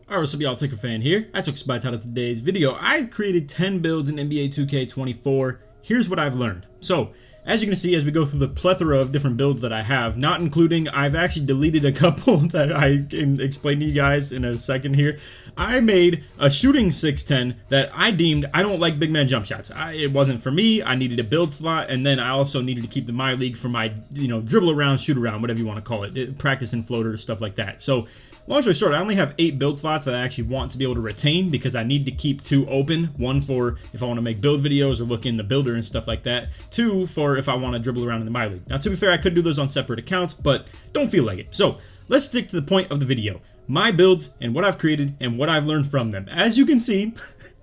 Alright, what's up y'all, LakerFan here. As looks by the title of today's video, I've created 10 builds in NBA 2K24. Here's what I've learned. So, as you can see, as we go through the plethora of different builds that I have, not including, I've actually deleted a couple that I can explain to you guys in a second here. I made a shooting 6'10 that I deemed, I don't like big man jump shots. It wasn't for me. I needed a build slot, and then I also needed to keep the my league for my, dribble around, shoot around, whatever you want to call it, practice and floaters, stuff like that. So, long story short, I only have 8 build slots that I actually want to be able to retain because I need to keep 2 open. 1 for if I want to make build videos or look in the builder and stuff like that. 2 for if I want to dribble around in the my league. Now, to be fair, I could do those on separate accounts, but don't feel like it. So, let's stick to the point of the video. My builds and what I've created and what I've learned from them. As you can see,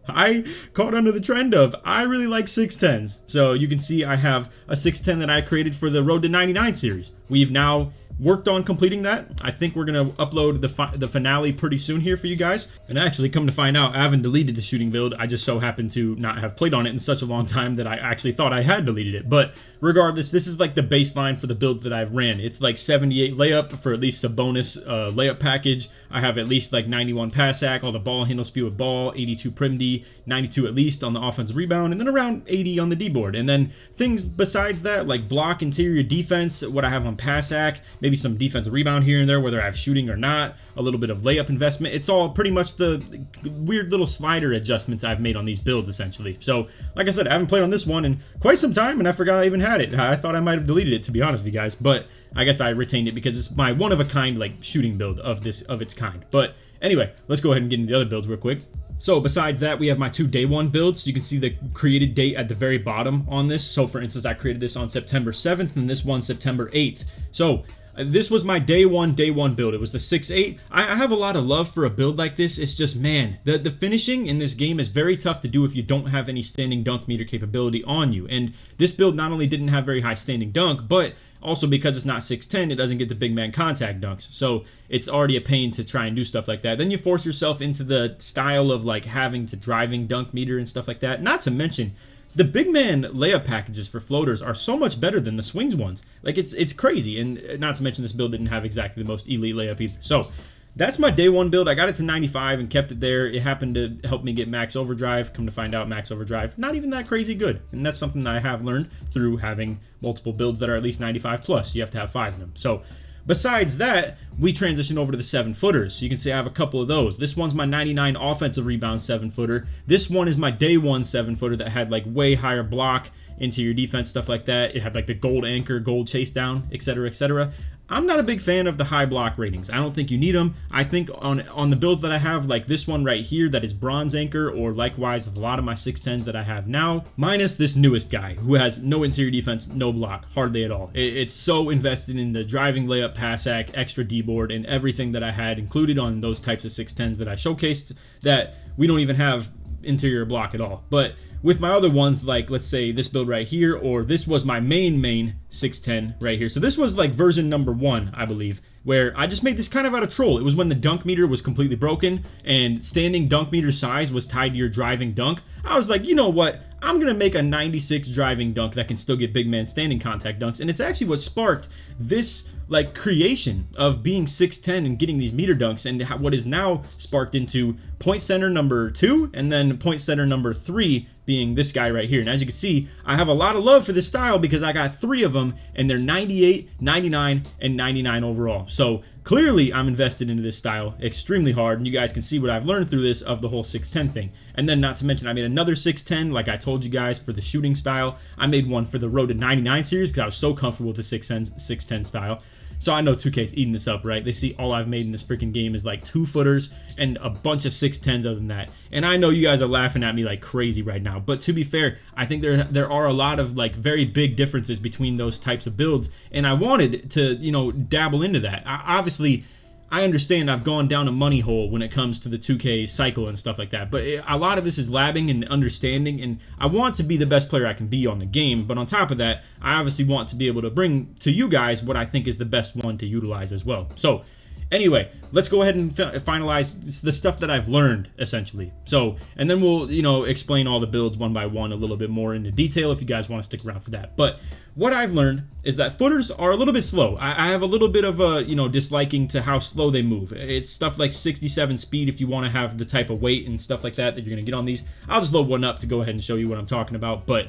I caught under the trend of I really like 6'10s. So you can see I have a 6'10 that I created for the Road to 99 series. We've now worked on completing that. I think we're going to upload the finale pretty soon here for you guys. And actually, come to find out, I haven't deleted the shooting build. I just so happened to not have played on it in such a long time that I actually thought I had deleted it. But regardless, this is like the baseline for the builds that I've ran. It's like 78 layup for at least a bonus layup package. I have at least like 91 pass sack, all the ball handle speed with ball, 82 prim D, 92 at least on the offensive rebound, and then around 80 on the D board. And then things besides that, like block, interior defense, what I have on pass sack, maybe some defensive rebound here and there, whether I have shooting or not, a little bit of layup investment. It's all pretty much the weird little slider adjustments I've made on these builds, essentially. So, like I said, I haven't played on this one in quite some time, and I forgot I even had it. I thought I might have deleted it, to be honest with you guys, but I guess I retained it because it's my one-of-a-kind, like, shooting build of its kind. But anyway, let's go ahead and get into the other builds real quick. So besides that, we have my 2 day 1 builds. You can see the created date at the very bottom on this. So for instance, I created this on September 7th and this one September 8th. So this was my day one build. It was the 6'8". I have a lot of love for a build like this. It's just, man, the finishing in this game is very tough to do if you don't have any standing dunk meter capability on you. And this build not only didn't have very high standing dunk, but also because it's not 6'10", it doesn't get the big man contact dunks. So it's already a pain to try and do stuff like that. Then you force yourself into the style of like having to driving dunk meter and stuff like that. Not to mention, the big man layup packages for floaters are so much better than the swings ones. Like it's crazy. And not to mention this build didn't have exactly the most elite layup either. So that's my day 1 build. I got it to 95 and kept it there. It happened to help me get max overdrive. Come to find out, max overdrive, not even that crazy good. And that's something that I have learned through having multiple builds that are at least 95 plus. You have to have 5 of them. So besides that, we transition over to the 7-footers. So you can see I have a couple of those. This one's my 99 offensive rebound 7-footer. This one is my day 1 7-footer that had like way higher block, interior defense, stuff like that. It had like the gold anchor, gold chase down, etc., etc. I'm not a big fan of the high block ratings. I don't think you need them. I think on the builds that I have, like this one right here that is bronze anchor, or likewise with a lot of my 6'10s that I have now, minus this newest guy who has no interior defense, no block, hardly at all. It's so invested in the driving layup, pass sack, extra D-board, and everything that I had included on those types of 6'10s that I showcased that we don't even have interior block at all. But with my other ones, like let's say this build right here, or this was my main 6'10 right here. So this was like version number 1, I believe, where I just made this kind of out of troll. It was when the dunk meter was completely broken and standing dunk meter size was tied to your driving dunk. I was like, you know what? I'm going to make a 96 driving dunk that can still get big man standing contact dunks. And it's actually what sparked this like creation of being 6'10 and getting these meter dunks, and what is now sparked into point center number 2 and then point center number 3 being this guy right here. And as you can see, I have a lot of love for this style because I got 3 of them and they're 98, 99, and 99 overall. So clearly I'm invested into this style extremely hard, and you guys can see what I've learned through this of the whole 6'10 thing. And then not to mention I made another 6'10 like I told you guys for the shooting style. I made one for the Road to 99 series because I was so comfortable with the 6'10 style. So I know 2K's eating this up, right? They see all I've made in this freaking game is like 2-footers and a bunch of 6'10s other than that. And I know you guys are laughing at me like crazy right now. But to be fair, I think there are a lot of like very big differences between those types of builds. And I wanted to, dabble into that. Obviously, I understand I've gone down a money hole when it comes to the 2K cycle and stuff like that, but a lot of this is labbing and understanding, and I want to be the best player I can be on the game, but on top of that, I obviously want to be able to bring to you guys what I think is the best one to utilize as well. So anyway, let's go ahead and finalize the stuff that I've learned, essentially. So, and then we'll, explain all the builds one by one a little bit more into detail if you guys want to stick around for that. But what I've learned is that footers are a little bit slow. I have a little bit of a, disliking to how slow they move. It's stuff like 67 speed if you want to have the type of weight and stuff like that you're going to get on these. I'll just load one up to go ahead and show you what I'm talking about. But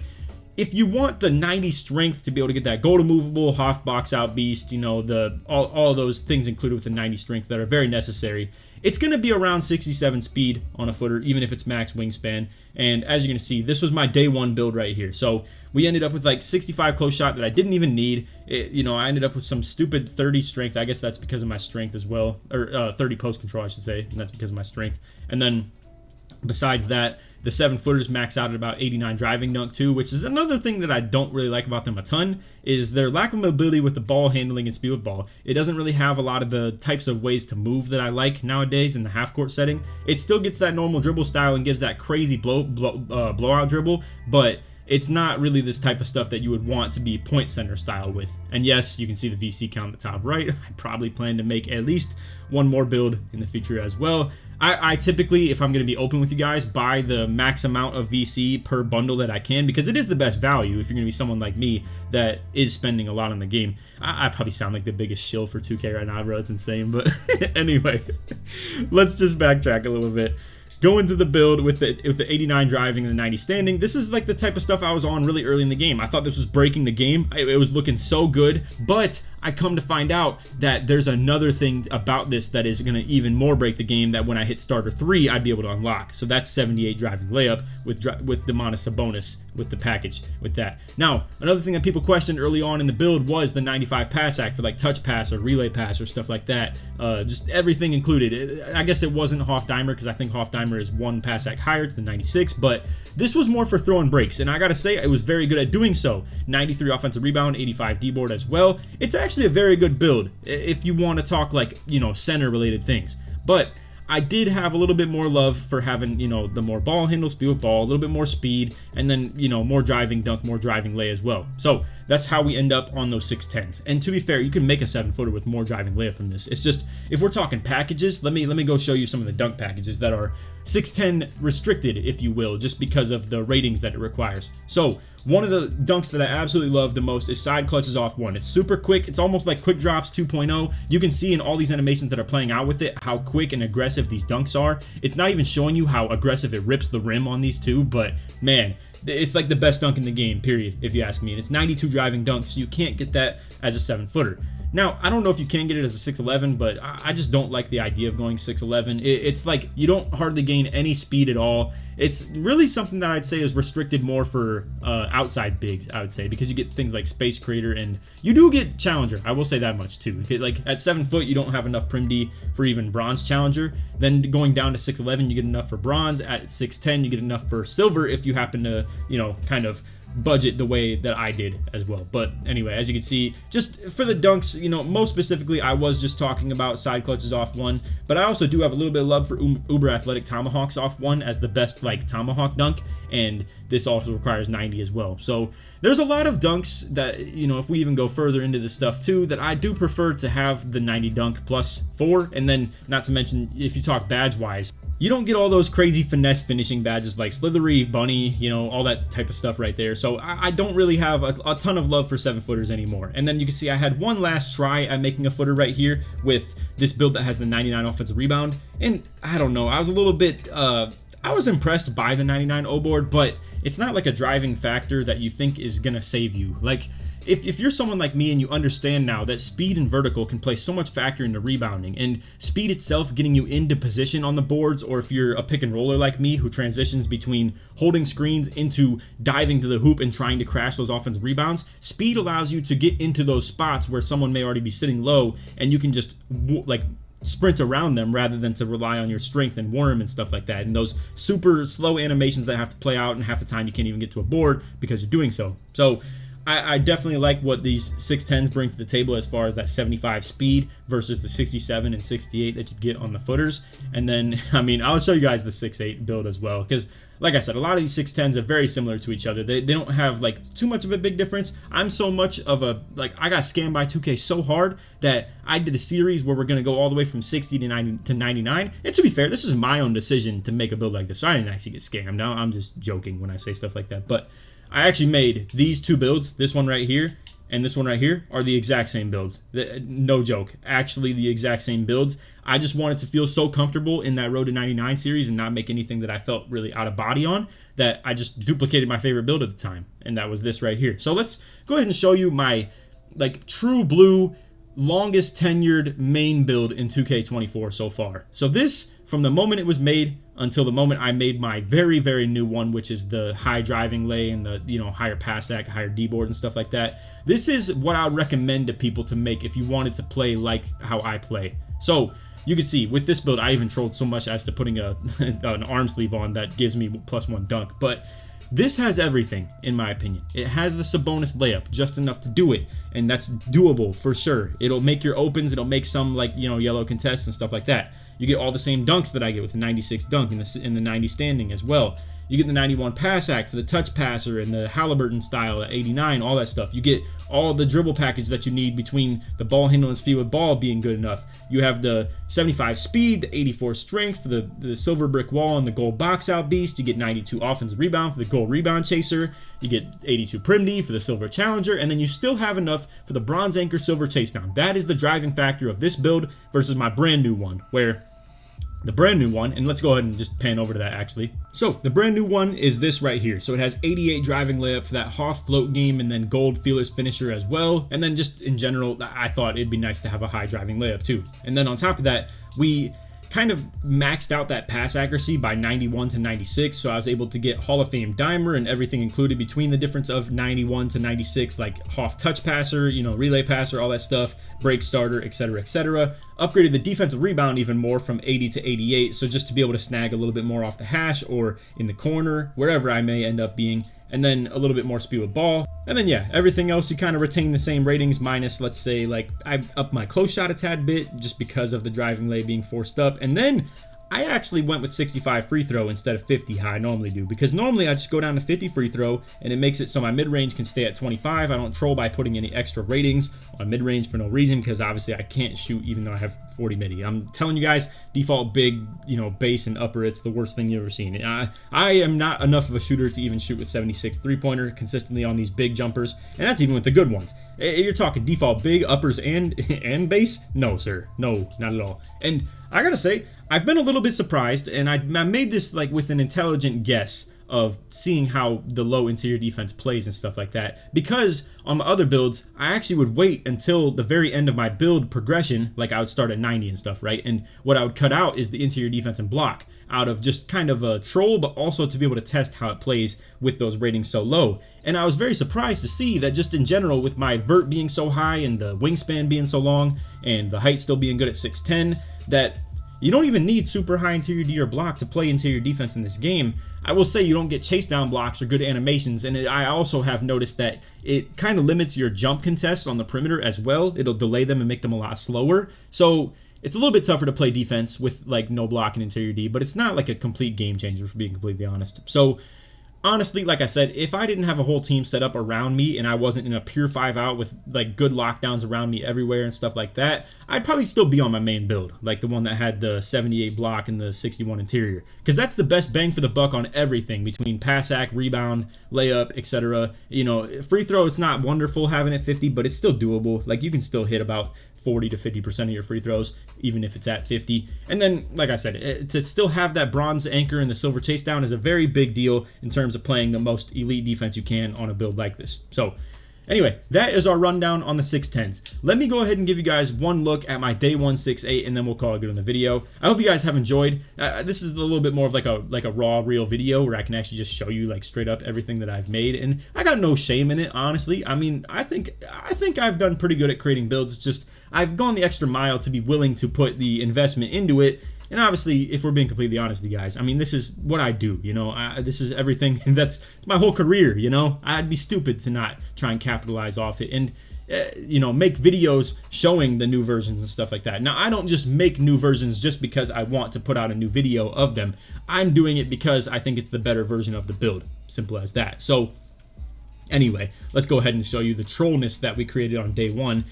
if you want the 90 strength to be able to get that golden movable, Hoff box out beast, all those things included with the 90 strength that are very necessary, it's going to be around 67 speed on a footer, even if it's max wingspan. And as you're going to see, this was my day one build right here. So we ended up with like 65 close shot that I didn't even need. I ended up with some stupid 30 strength. I guess that's because of my strength as well, or 30 post control, I should say, and that's because of my strength. And then besides that, the 7-footers max out at about 89 driving dunk too, which is another thing that I don't really like about them a ton, is their lack of mobility with the ball handling and speed with ball. It doesn't really have a lot of the types of ways to move that I like nowadays in the half-court setting. It still gets that normal dribble style and gives that crazy blowout dribble, but it's not really this type of stuff that you would want to be point center style with. And yes, you can see the VC count at the top right. I probably plan to make at least one more build in the future as well. I typically, if I'm going to be open with you guys, buy the max amount of VC per bundle that I can, because it is the best value if you're going to be someone like me that is spending a lot on the game. I probably sound like the biggest shill for 2K right now, bro. It's insane. But anyway, let's just backtrack a little bit. Go into the build with the 89 driving and the 90 standing. This is like the type of stuff I was on really early in the game. I thought this was breaking the game. It was looking so good, but I come to find out that there's another thing about this that is going to even more break the game, that when I hit starter 3, I'd be able to unlock. So that's 78 driving layup with Demonis bonus with the package with that. Now, another thing that people questioned early on in the build was the 95 pass act for like touch pass or relay pass or stuff like that. Just everything included. I guess it wasn't Hoffdimer, because I think Hoffdimer is one pass act higher to the 96, but this was more for throwing breaks, and I gotta say it was very good at doing so. 93 offensive rebound, 85 D-board as well. It's actually a very good build if you want to talk like, center related things. But I did have a little bit more love for having, the more ball handle, speed with ball, a little bit more speed, and then, more driving dunk, more driving lay as well. So that's how we end up on those 610s. And to be fair, you can make a 7-footer with more driving layup than this. It's just, if we're talking packages, let me go show you some of the dunk packages that are 610 restricted, if you will, just because of the ratings that it requires. So one of the dunks that I absolutely love the most is side clutches off one. It's super quick. It's almost like quick drops 2.0. You can see in all these animations that are playing out with it how quick and aggressive these dunks are. It's not even showing you how aggressive it rips the rim on these two, but man, it's like the best dunk in the game, period, if you ask me. And it's 92 driving dunks, so you can't get that as a 7-footer. Now, I don't know if you can get it as a 6'11", but I just don't like the idea of going 6'11". It's like you don't hardly gain any speed at all. It's really something that I'd say is restricted more for outside bigs, I would say, because you get things like Space Creator, and you do get Challenger. I will say that much, too. Like, at 7 foot, you don't have enough Prim D for even Bronze Challenger. Then going down to 6'11", you get enough for Bronze. At 6'10", you get enough for Silver if you happen to, kind of budget the way that I did as well. But anyway, as you can see, just for the dunks, most specifically, I was just talking about side clutches off one, but I also do have a little bit of love for uber athletic tomahawks off one as the best like tomahawk dunk, and this also requires 90 as well. So there's a lot of dunks that, if we even go further into this stuff too, that I do prefer to have the 90 dunk plus 4, and then not to mention, if you talk badge wise, you don't get all those crazy finesse finishing badges like Slithery, Bunny, all that type of stuff right there. So I don't really have a ton of love for 7-footers anymore. And then you can see I had one last try at making a footer right here with this build that has the 99 offensive rebound. And I don't know, I was a little bit, I was impressed by the 99 O-board, but it's not like a driving factor that you think is gonna save you. Like, if you're someone like me and you understand now that speed and vertical can play so much factor into rebounding, and speed itself getting you into position on the boards, or if you're a pick and roller like me who transitions between holding screens into diving to the hoop and trying to crash those offensive rebounds, speed allows you to get into those spots where someone may already be sitting low, and you can just sprint around them rather than to rely on your strength and worm and stuff like that, and those super slow animations that have to play out, and half the time you can't even get to a board because you're doing so. So I definitely like what these 610s bring to the table as far as that 75 speed versus the 67 and 68 that you get on the footers. And then, I mean, I'll show you guys the 6.8 build as well, because like I said, a lot of these 610s are very similar to each other. They don't have like too much of a big difference. I'm so much of a, like, I got scammed by 2K so hard that I did a series where we're going to go all the way from 60 to 90 to 99. And to be fair, this is my own decision to make a build like this. So I didn't actually get scammed. Now I'm just joking when I say stuff like that. But I actually made these two builds, this one right here and this one right here, are the exact same builds. No joke, actually the exact same builds. I just wanted to feel so comfortable in that Road to 99 series and not make anything that I felt really out of body on, that I just duplicated my favorite build at the time, and that was this right here. So let's go ahead and show you my like true blue longest tenured main build in 2K24 so far. So this, from the moment it was made until the moment I made my very, very new one, which is the high driving lay and the, you know, higher pass act, higher D board and stuff like that. This is what I would recommend to people to make if you wanted to play like how I play. So you can see with this build, I even trolled so much as to putting an arm sleeve on that gives me +1 dunk. But this has everything, in my opinion. It has the Sabonis layup, just enough to do it, and that's doable for sure. It'll make your opens, it'll make some, like, you know, yellow contests and stuff like that. You get all the same dunks that I get with the 96 dunk in the 90 standing as well. You get the 91 pass act for the touch passer and the Halliburton style at 89, all that stuff. You get all the dribble package that you need between the ball handle and speed with ball being good enough. You have the 75 speed, the 84 strength for the silver brick wall and the gold box out beast. You get 92 offensive rebound for the gold rebound chaser. You get 82 prim D for the silver challenger, and then you still have enough for the bronze anchor silver chase down. That is the driving factor of this build versus my brand new one, where the brand new one, and let's go ahead and just pan over to that actually. So the brand new one is this right here. So it has 88 driving layup for that Hoff float game, and then gold feelers finisher as well. And then just in general, I thought it'd be nice to have a high driving layup too. And then on top of that, we kind of maxed out that pass accuracy by 91 to 96, so I was able to get Hall of Fame dimer and everything included between the difference of 91 to 96, like Hoff touch passer, you know, relay passer, all that stuff, break starter, etc., etc. Upgraded the defensive rebound even more from 80 to 88, so just to be able to snag a little bit more off the hash or in the corner, wherever I may end up being. And then a little bit more speed with ball. And then yeah, everything else you kind of retain the same ratings, minus, let's say, like I upped my close shot a tad bit just because of the driving lay being forced up. And then I actually went with 65 free throw instead of 50 how I normally do, because normally I just go down to 50 free throw and it makes it so my mid-range can stay at 25. I don't troll by putting any extra ratings on mid-range for no reason, because obviously I can't shoot even though I have 40 midi. I'm telling you guys, default big, you know, base and upper, it's the worst thing you've ever seen. I am not enough of a shooter to even shoot with 76 three-pointer consistently on these big jumpers, and that's even with the good ones. You're talking default big, uppers, and base? No, sir. No, not at all. And I gotta say, I've been a little bit surprised, and I made this like with an intelligent guess of seeing how the low interior defense plays and stuff like that, because on my other builds I actually would wait until the very end of my build progression, like I would start at 90 and stuff, right? And what I would cut out is the interior defense and block, out of just kind of a troll, but also to be able to test how it plays with those ratings so low. And I was very surprised to see that just in general, with my vert being so high and the wingspan being so long and the height still being good at 6'10", that you don't even need super high interior D or block to play interior defense in this game. I will say you don't get chase down blocks or good animations, and I also have noticed that it kind of limits your jump contests on the perimeter as well. It'll delay them and make them a lot slower. So it's a little bit tougher to play defense with like no block and interior D, but it's not like a complete game changer, for being completely honest. So honestly, like I said, if I didn't have a whole team set up around me and I wasn't in a pure 5-out with like good lockdowns around me everywhere and stuff like that, I'd probably still be on my main build, like the one that had the 78 block and the 61 interior, because that's the best bang for the buck on everything between pass act, rebound, layup, etc. You know, free throw, it's not wonderful having it 50, but it's still doable. Like you can still hit about 40 to 50% of your free throws, even if it's at 50. And then, like I said, to still have that bronze anchor and the silver chase down is a very big deal in terms of playing the most elite defense you can on a build like this. So anyway, that is our rundown on the 610s. Let me go ahead and give you guys one look at my day 1 6.8, and then we'll call it good on the video. I hope you guys have enjoyed. This is a little bit more of like a raw, real video where I can actually just show you like straight up everything that I've made, and I got no shame in it, honestly. I mean, I think I've done pretty good at creating builds. It's just I've gone the extra mile to be willing to put the investment into it, And obviously, if we're being completely honest with you guys, I mean, this is what I do, you know, this is everything, that's my whole career, you know. I'd be stupid to not try and capitalize off it and, you know, make videos showing the new versions and stuff like that. Now, I don't just make new versions just because I want to put out a new video of them. I'm doing it because I think it's the better version of the build. Simple as that. So, anyway, let's go ahead and show you the trollness that we created on day one.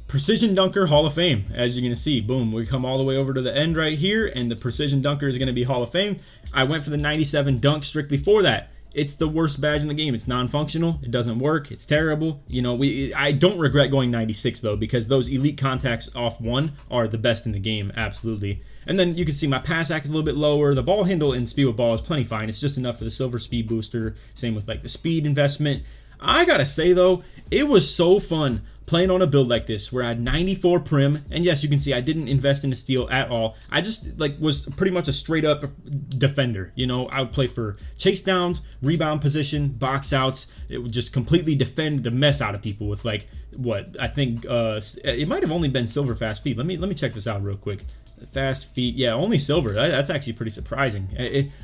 Precision Dunker Hall of Fame. As you're going to see, boom, we come all the way over to the end right here, and the Precision Dunker is going to be Hall of Fame. I went for the 97 dunk strictly for that. It's the worst badge in the game. It's non-functional. It doesn't work. It's terrible. You know, I don't regret going 96 though, because those elite contacts off one are the best in the game, absolutely. And then you can see my pass act is a little bit lower. The ball handle and speed with ball is plenty fine. It's just enough for the silver speed booster. Same with like the speed investment. I gotta say though, it was so fun playing on a build like this where I had 94 prim, and yes, you can see I didn't invest in the steal at all. I just like was pretty much a straight up defender. You know, I would play for chase downs, rebound position, box outs. It would just completely defend the mess out of people with like what I think it might have only been silver fast feet. Let me check this out real quick. Fast feet, yeah, only silver. That's actually pretty surprising.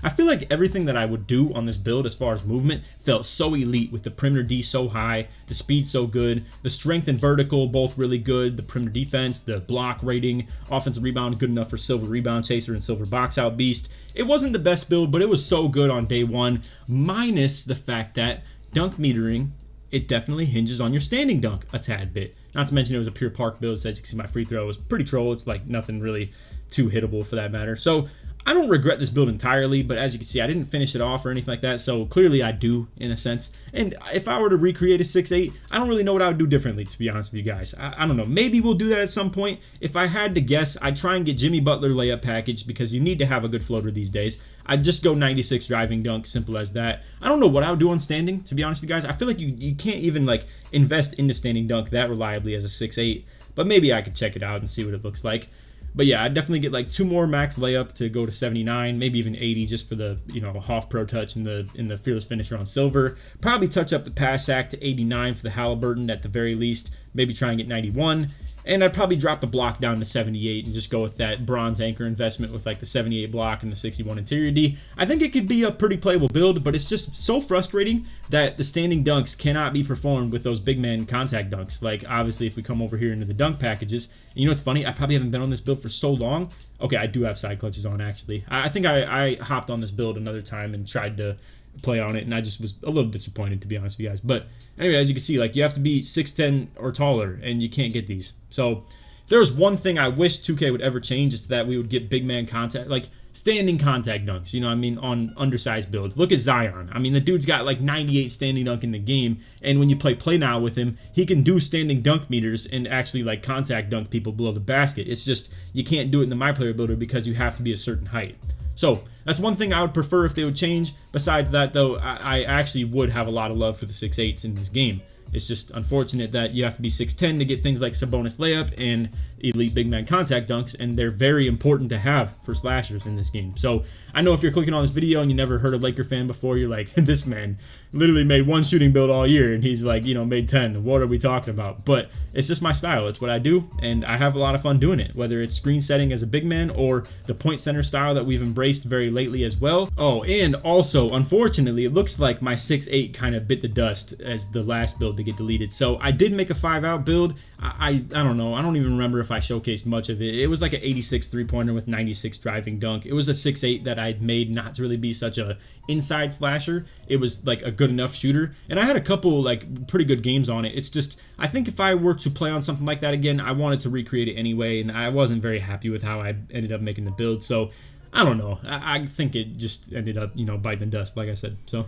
I feel like everything that I would do on this build as far as movement felt so elite, with the perimeter D so high, the speed so good, the strength and vertical both really good, the perimeter defense, the block rating, offensive rebound good enough for silver rebound chaser and silver box out beast. It wasn't the best build, but it was so good on day one, minus the fact that dunk metering, it definitely hinges on your standing dunk a tad bit. Not to mention it was a pure park build, so as you can see my free throw was pretty troll. It's like nothing really too hittable for that matter. So I don't regret this build entirely, but as you can see, I didn't finish it off or anything like that, so clearly I do in a sense. And if I were to recreate a 6-8, I don't really know what I would do differently, to be honest with you guys. I don't know. Maybe we'll do that at some point. If I had to guess, I'd try and get Jimmy Butler layup package, because you need to have a good floater these days. I'd just go 96 driving dunk, simple as that. I don't know what I would do on standing, to be honest with you guys. I feel like you can't even like invest in the standing dunk that reliably as a 6-8, but maybe I could check it out and see what it looks like. But yeah, I'd definitely get like 2 more max layup to go to 79, maybe even 80 just for the, you know, Hoff Pro Touch and the Fearless Finisher on silver. Probably touch up the pass act to 89 for the Halliburton at the very least. Maybe try and get 91. And I'd probably drop the block down to 78 and just go with that bronze anchor investment with like the 78 block and the 61 interior D. I think it could be a pretty playable build, but it's just so frustrating that the standing dunks cannot be performed with those big man contact dunks. Like obviously if we come over here into the dunk packages, and you know what's funny? I probably haven't been on this build for so long. Okay, I do have side clutches on actually. I think I hopped on this build another time and tried to play on it, and I just was a little disappointed, to be honest with you guys. But anyway, as you can see, like you have to be 6'10 or taller, and you can't get these. So if there was one thing I wish 2K would ever change, it's that we would get big man contact, like standing contact dunks, you know what I mean, on undersized builds. Look at Zion. I mean, the dude's got like 98 standing dunk in the game, and when you play now with him, he can do standing dunk meters and actually like contact dunk people below the basket. It's just you can't do it in the My Player Builder because you have to be a certain height. So that's one thing I would prefer if they would change. Besides that, though, I actually would have a lot of love for the 6'8s in this game. It's just unfortunate that you have to be 6'10 to get things like Sabonis layup and elite big man contact dunks, and they're very important to have for slashers in this game. So I know if you're clicking on this video and you never heard of LakerFan before, you're like, this man literally made one shooting build all year and he's like, you know, made 10. What are we talking about? But it's just my style. It's what I do, and I have a lot of fun doing it, whether it's screen setting as a big man or the point center style that we've embraced very lately as well. Oh, and also, unfortunately, it looks like my 6'8 kind of bit the dust as the last build to get deleted. So I did make a 5-out build. I don't know. I don't even remember if I showcased much of it. It was like an 86 3-pointer with 96 driving dunk. It was a 6'8 that I'd made not to really be such a inside slasher. It was like a good enough shooter, and I had a couple like pretty good games on it. It's just I think if I were to play on something like that again, I wanted to recreate it anyway, and I wasn't very happy with how I ended up making the build. So I don't know. I think it just ended up, you know, biting the dust, like I said. So,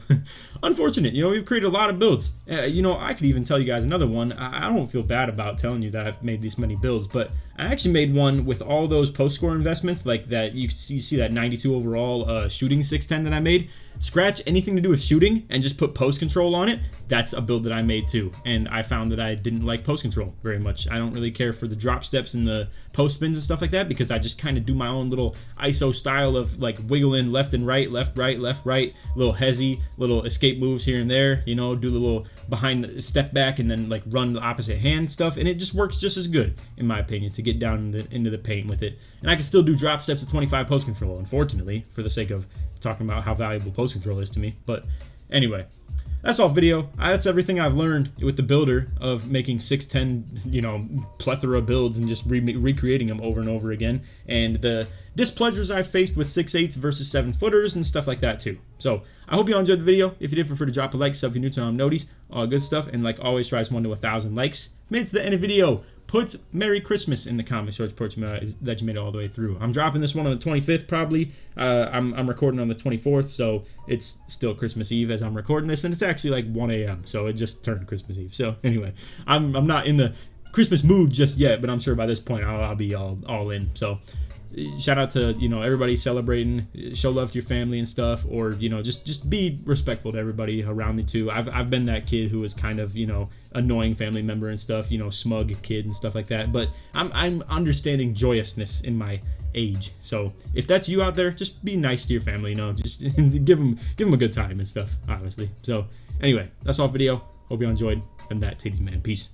unfortunate. You know, we've created a lot of builds. You know, I could even tell you guys another one. I don't feel bad about telling you that I've made these many builds, but I actually made one with all those post-score investments, like that. You see that 92 overall shooting 6'10 that I made. Scratch anything to do with shooting and just put post control on it. That's a build that I made too, and I found that I didn't like post control very much. I don't really care for the drop steps and the post spins and stuff like that, because I just kind of do my own little ISO style style of like wiggling left and right, left, right, left, right, little hezzy, little escape moves here and there, you know, do the little behind the step back and then like run the opposite hand stuff, and it just works just as good in my opinion to get down into the paint with it. And I can still do drop steps at 25 post control, unfortunately, for the sake of talking about how valuable post control is to me. But anyway, that's all video. That's everything I've learned with the builder of making 6'10", you know, plethora builds and just recreating them over and over again, and the displeasures I've faced with 6'8" versus 7-footers and stuff like that too. So I hope you all enjoyed the video. If you did, feel free to drop a like, sub if you're new to noties, all good stuff, and like always, tries 1 to 1,000 likes. If you made it to the end of the video, put Merry Christmas in the comments, or that you made it all the way through. I'm dropping this one on the 25th probably. I'm recording on the 24th, so it's still Christmas Eve as I'm recording this, and it's actually like 1 a.m., so it just turned Christmas Eve. So anyway, I'm not in the Christmas mood just yet, but I'm sure by this point I'll be all in. So shout out to, you know, everybody celebrating, show love to your family and stuff, or, you know, just be respectful to everybody around me too. I've been that kid who was kind of, you know, annoying family member and stuff, you know, smug kid and stuff like that, but I'm understanding joyousness in my age. So if that's you out there, just be nice to your family, you know, just give them a good time and stuff, obviously. So anyway, that's all for video. Hope you all enjoyed, and that titties man, peace.